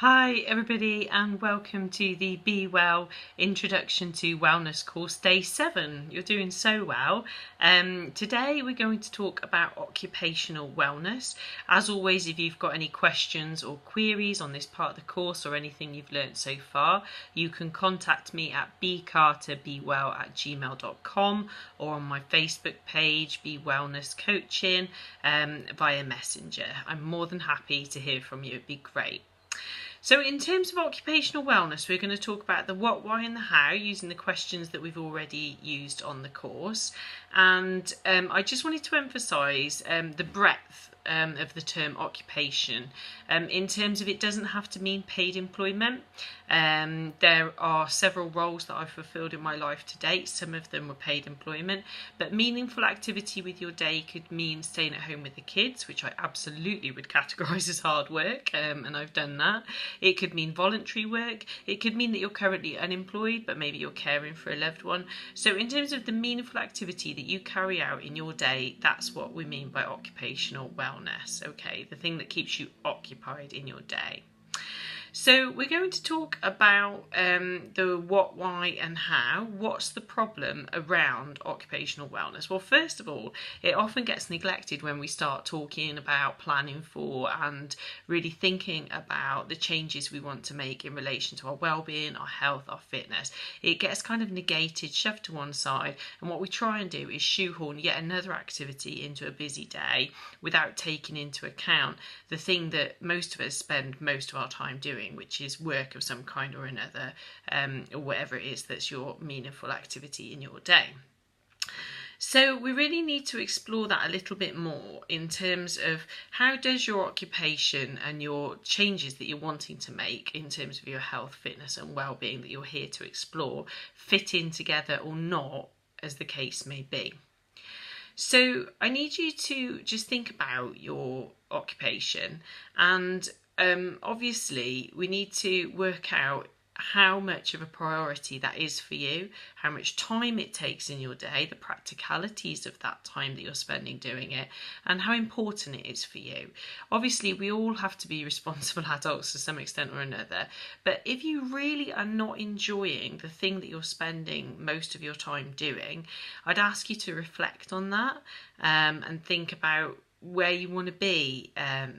Hi everybody and welcome to the Be Well Introduction to Wellness course day 7. You're doing so well. Today we're going to talk about occupational wellness. As always, if you've got any questions or queries on this part of the course or anything you've learnt so far, you can contact me at bcarterbewell@gmail.com or on my Facebook page, Be Wellness Coaching, via Messenger. I'm more than happy to hear from you. It'd be great. So in terms of occupational wellness, we're going to talk about the what, why and the how using the questions that we've already used on the course. And I just wanted to emphasise the breadth of the term occupation in terms of it doesn't have to mean paid employment. There are several roles that I've fulfilled in my life to date. Some of them were paid employment, but meaningful activity with your day could mean staying at home with the kids, which I absolutely would categorise as hard work, and I've done that. It could mean voluntary work. It could mean that you're currently unemployed, but maybe you're caring for a loved one. So in terms of the meaningful activity that you carry out in your day, that's what we mean by occupational wellness, okay? The thing that keeps you occupied in your day. So we're going to talk about the what, why and how. What's the problem around occupational wellness? Well, first of all, it often gets neglected when we start talking about planning for and really thinking about the changes we want to make in relation to our well-being, our health, our fitness. It gets kind of negated, shoved to one side, and what we try and do is shoehorn yet another activity into a busy day without taking into account the thing that most of us spend most of our time doing, which is work of some kind or another, or whatever it is that's your meaningful activity in your day. So we really need to explore that a little bit more in terms of how does your occupation and your changes that you're wanting to make in terms of your health, fitness and well-being that you're here to explore fit in together or not, as the case may be. So I need you to just think about your occupation, and obviously we need to work out how much of a priority that is for you, how much time it takes in your day, the practicalities of that time that you're spending doing it, and how important it is for you. Obviously, we all have to be responsible adults to some extent or another, but if you really are not enjoying the thing that you're spending most of your time doing, I'd ask you to reflect on that and think about where you want to be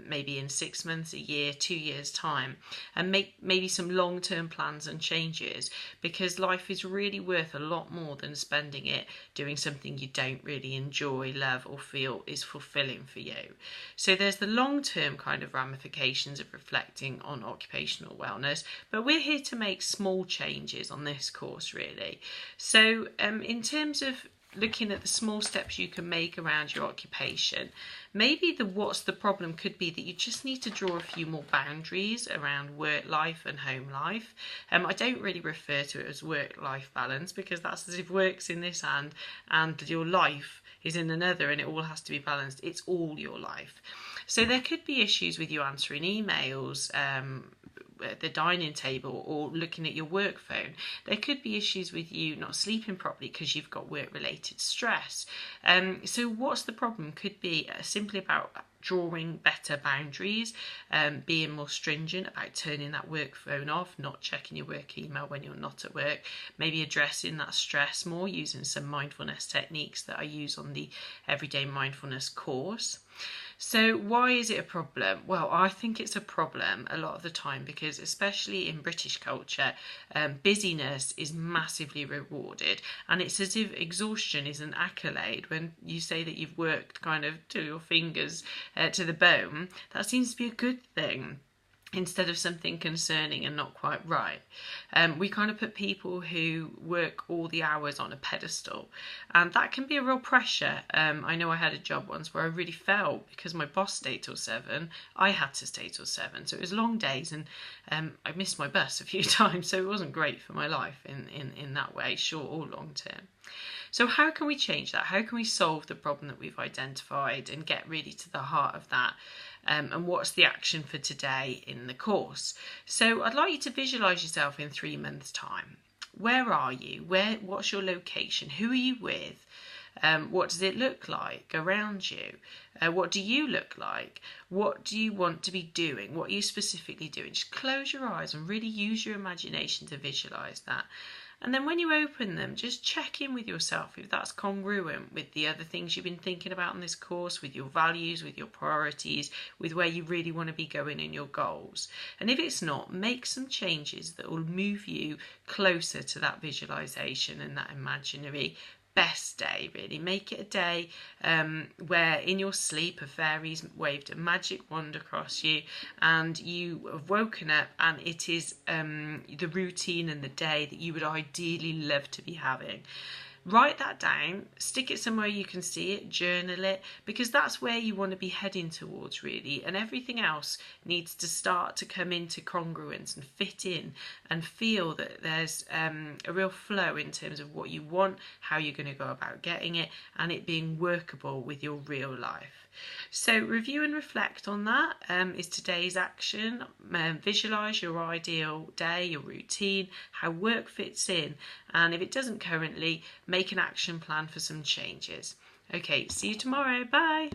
maybe in 6 months, a year, 2 years time, and make maybe some long-term plans and changes, because life is really worth a lot more than spending it doing something you don't really enjoy, love or feel is fulfilling for you. So there's the long-term kind of ramifications of reflecting on occupational wellness, but we're here to make small changes on this course really. So in terms of looking at the small steps you can make around your occupation, maybe the what's the problem could be that you just need to draw a few more boundaries around work life and home life. I don't really refer to it as work-life balance, because that's as if work's in this hand and your life is in another and it all has to be balanced. It's all your life. So there could be issues with you answering emails, at the dining table, or looking at your work phone. There could be issues with you not sleeping properly because you've got work-related stress. So what's the problem could be simply about drawing better boundaries, being more stringent about turning that work phone off, not checking your work email when you're not at work, maybe addressing that stress more using some mindfulness techniques that I use on the Everyday Mindfulness course. So why is it a problem? Well, I think it's a problem a lot of the time because, especially in British culture, busyness is massively rewarded, and it's as if exhaustion is an accolade. When you say that you've worked kind of to your fingers to the bone, that seems to be a good thing, instead of something concerning and not quite right. We kind of put people who work all the hours on a pedestal, and that can be a real pressure. I know I had a job once where I really felt, because my boss stayed till 7, I had to stay till 7. So it was long days, and I missed my bus a few times, so it wasn't great for my life in that way, short or long term. So how can we change that? How can we solve the problem that we've identified and get really to the heart of that? And what's the action for today in the course? So I'd like you to visualise yourself in 3 months' time. Where are you? What's your location? Who are you with? What does it look like around you? What do you look like? What do you want to be doing? What are you specifically doing? Just close your eyes and really use your imagination to visualise that. And then when you open them, just check in with yourself if that's congruent with the other things you've been thinking about in this course, with your values, with your priorities, with where you really want to be going in your goals. And if it's not, make some changes that will move you closer to that visualisation and that imaginary best day. Really make it a day where in your sleep a fairy's waved a magic wand across you and you have woken up and it is the routine and the day that you would ideally love to be having. Write that down, stick it somewhere you can see it, journal it, because that's where you want to be heading towards really, and everything else needs to start to come into congruence and fit in and feel that there's a real flow in terms of what you want, how you're going to go about getting it, and it being workable with your real life. So review and reflect on that is today's action. Visualise your ideal day, your routine, how work fits in, and if it doesn't currently, make an action plan for some changes. Okay, see you tomorrow. Bye.